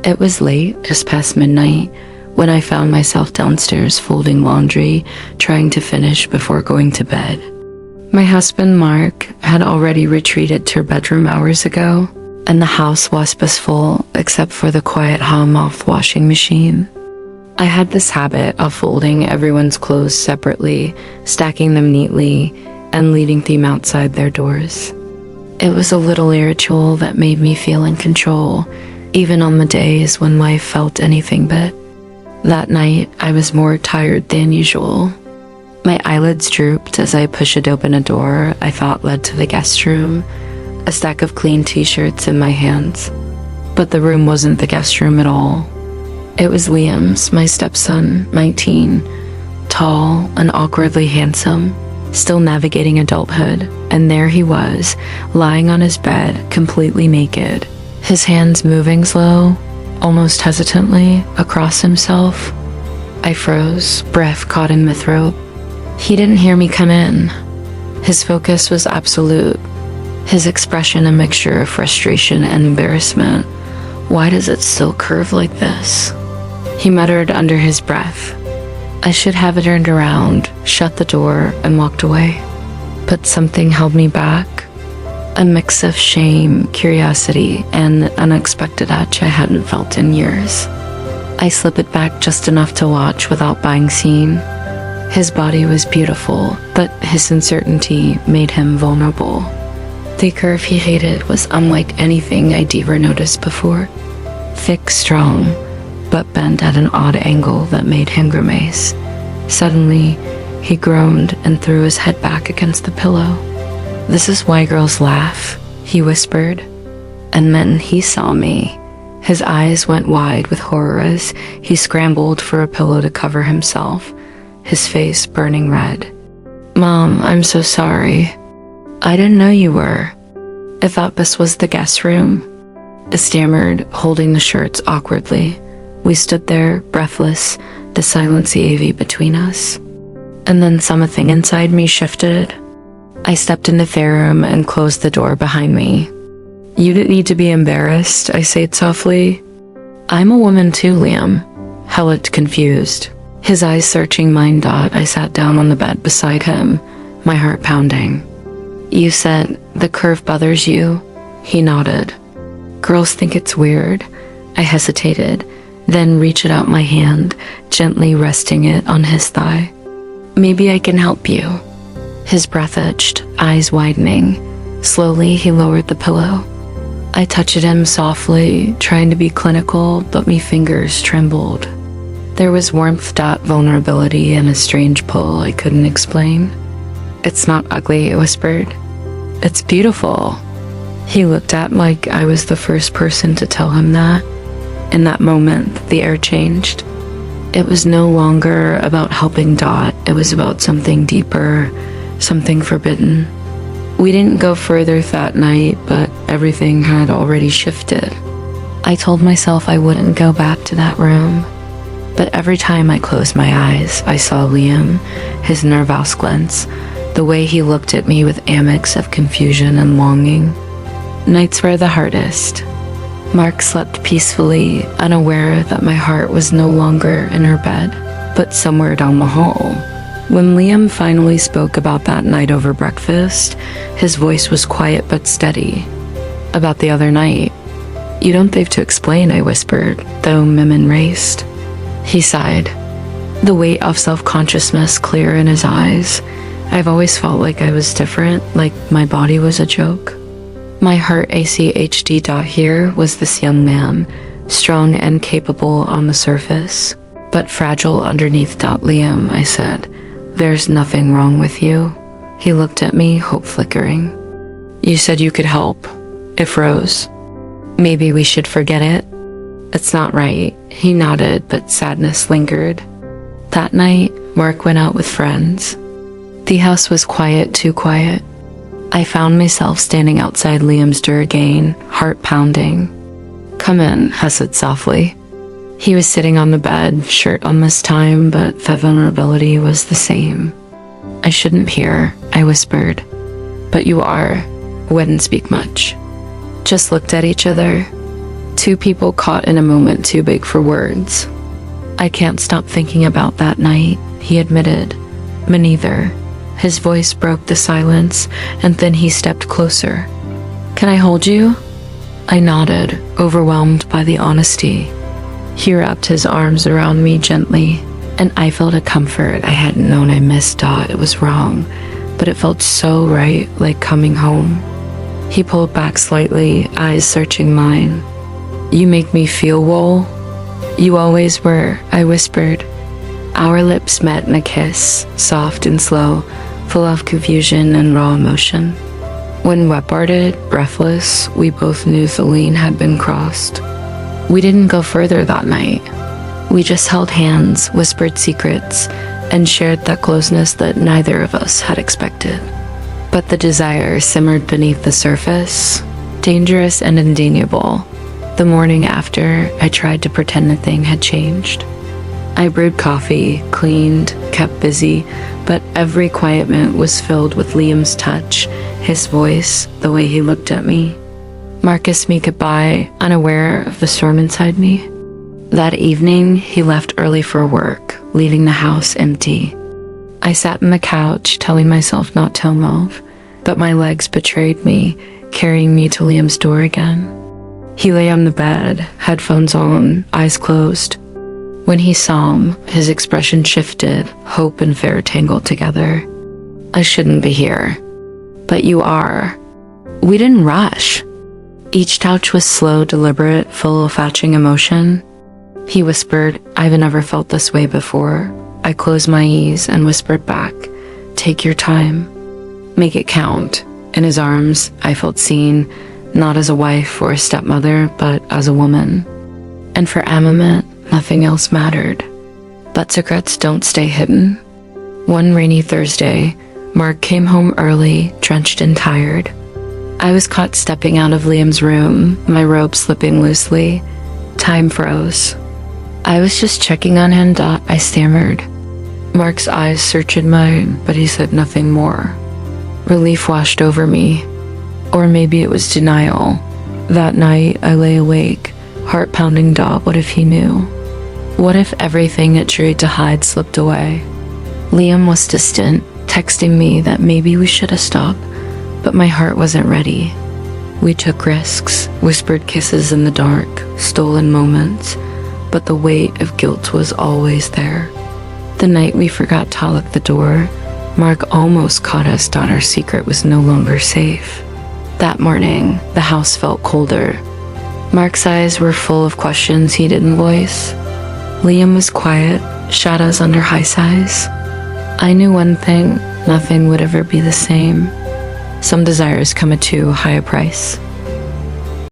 It was late, just past midnight, when I found myself downstairs folding laundry, trying to finish before going to bed. My husband, Mark, had already retreated to her bedroom hours ago, and the house was peaceful except for the quiet hum of the washing machine. I had this habit of folding everyone's clothes separately, stacking them neatly, and leaving them outside their doors. It was a little ritual that made me feel in control, even on the days when life felt anything but. That night, I was more tired than usual. My eyelids drooped as I pushed open a door I thought led to the guest room, a stack of clean t-shirts in my hands. But the room wasn't the guest room at all. It was Liam's, my stepson, 19, tall and awkwardly handsome, still navigating adulthood, and there he was, lying on his bed, completely naked, his hands moving slow, almost hesitantly, across himself. I froze, breath caught in my throat. He didn't hear me come in. His focus was absolute, his expression a mixture of frustration and embarrassment. Why does it still curve like this? He muttered under his breath. I should have turned around, shut the door, and walked away. But something held me back. A mix of shame, curiosity, and an unexpected itch I hadn't felt in years. I slipped it back just enough to watch without being seen. His body was beautiful, but his uncertainty made him vulnerable. The curve he hated was unlike anything I'd ever noticed before. Thick, strong, but bent at an odd angle that made him grimace. Suddenly, he groaned and threw his head back against the pillow. This is why girls laugh, he whispered. And then he saw me. His eyes went wide with horror as he scrambled for a pillow to cover himself, his face burning red. Mom, I'm so sorry. I didn't know you were. I thought this was the guest room. I stammered, holding the shirts awkwardly. We stood there, breathless, the silence heavy between us. And then something inside me shifted. I stepped into the room and closed the door behind me. You didn't need to be embarrassed, I said softly. I'm a woman too, Liam. Held confused. His eyes searching mine. I sat down on the bed beside him, my heart pounding. You said the curve bothers you? He nodded. Girls think it's weird. I hesitated, then reached out my hand, gently resting it on his thigh. Maybe I can help you. His breath etched, eyes widening. Slowly, he lowered the pillow. I touched him softly, trying to be clinical, but my fingers trembled. There was warmth, vulnerability, and a strange pull I couldn't explain. It's not ugly, I whispered. It's beautiful. He looked at me like I was the first person to tell him that. In that moment, the air changed. It was no longer about helping Dot. It was about something deeper, something forbidden. We didn't go further that night, but everything had already shifted. I told myself I wouldn't go back to that room. But every time I closed my eyes, I saw Liam, his nervous glance, the way he looked at me with a mix of confusion and longing. Nights were the hardest. Mark slept peacefully, unaware that my heart was no longer in her bed, but somewhere down the hall. When Liam finally spoke about that night over breakfast, his voice was quiet but steady. About the other night. You don't have to explain, I whispered, though Mimmin raced. He sighed, the weight of self-consciousness clear in his eyes. I've always felt like I was different, like my body was a joke. My heart ACHD. Here was this young man, strong and capable on the surface, but fragile underneath. Liam, I said, there's nothing wrong with you. He looked at me, hope flickering. You said you could help. It froze. Maybe we should forget it. It's not right. He nodded, but sadness lingered. That night, Mark went out with friends. The house was quiet, too quiet. I found myself standing outside Liam's door again, heart pounding. Come in, I said softly. He was sitting on the bed, shirt on this time, but the vulnerability was the same. I shouldn't hear, I whispered. But you are. Wouldn't speak much. Just looked at each other. Two people caught in a moment too big for words. I can't stop thinking about that night, he admitted. Me neither. His voice broke the silence, and then he stepped closer. Can I hold you? I nodded, overwhelmed by the honesty. He wrapped his arms around me gently, and I felt a comfort I hadn't known I missed. It was wrong, but it felt so right, like coming home. He pulled back slightly, eyes searching mine. You make me feel whole. You always were, I whispered. Our lips met in a kiss, soft and slow, full of confusion and raw emotion. When we parted, breathless, we both knew the line had been crossed. We didn't go further that night. We just held hands, whispered secrets, and shared that closeness that neither of us had expected. But the desire simmered beneath the surface, dangerous and undeniable. The morning after, I tried to pretend nothing had changed. I brewed coffee, cleaned, kept busy, but every quiet minute was filled with Liam's touch, his voice, the way he looked at me. Mark kissed me goodbye, unaware of the storm inside me. That evening, he left early for work, leaving the house empty. I sat on the couch, telling myself not to move, but my legs betrayed me, carrying me to Liam's door again. He lay on the bed, headphones on, eyes closed. When he saw him, his expression shifted, hope and fear tangled together. I shouldn't be here. But you are. We didn't rush. Each touch was slow, deliberate, full of fetching emotion. He whispered, I've never felt this way before. I closed my eyes and whispered back, take your time. Make it count. In his arms, I felt seen, not as a wife or a stepmother, but as a woman. And for a moment, nothing else mattered. But secrets don't stay hidden. One rainy Thursday, Mark came home early, drenched and tired. I was caught stepping out of Liam's room, my robe slipping loosely. Time froze. I was just checking on him. I stammered. Mark's eyes searched mine, but he said nothing more. Relief washed over me. Or maybe it was denial. That night, I lay awake, heart pounding. What if he knew? What if everything it tried to hide slipped away? Liam was distant, texting me that maybe we should have stopped, but my heart wasn't ready. We took risks, whispered kisses in the dark, stolen moments, but the weight of guilt was always there. The night we forgot to lock the door, Mark almost caught us. Our secret was no longer safe. That morning, the house felt colder. Mark's eyes were full of questions he didn't voice. Liam was quiet, shadows under high sighs. I knew one thing, nothing would ever be the same. Some desires come at too high a price.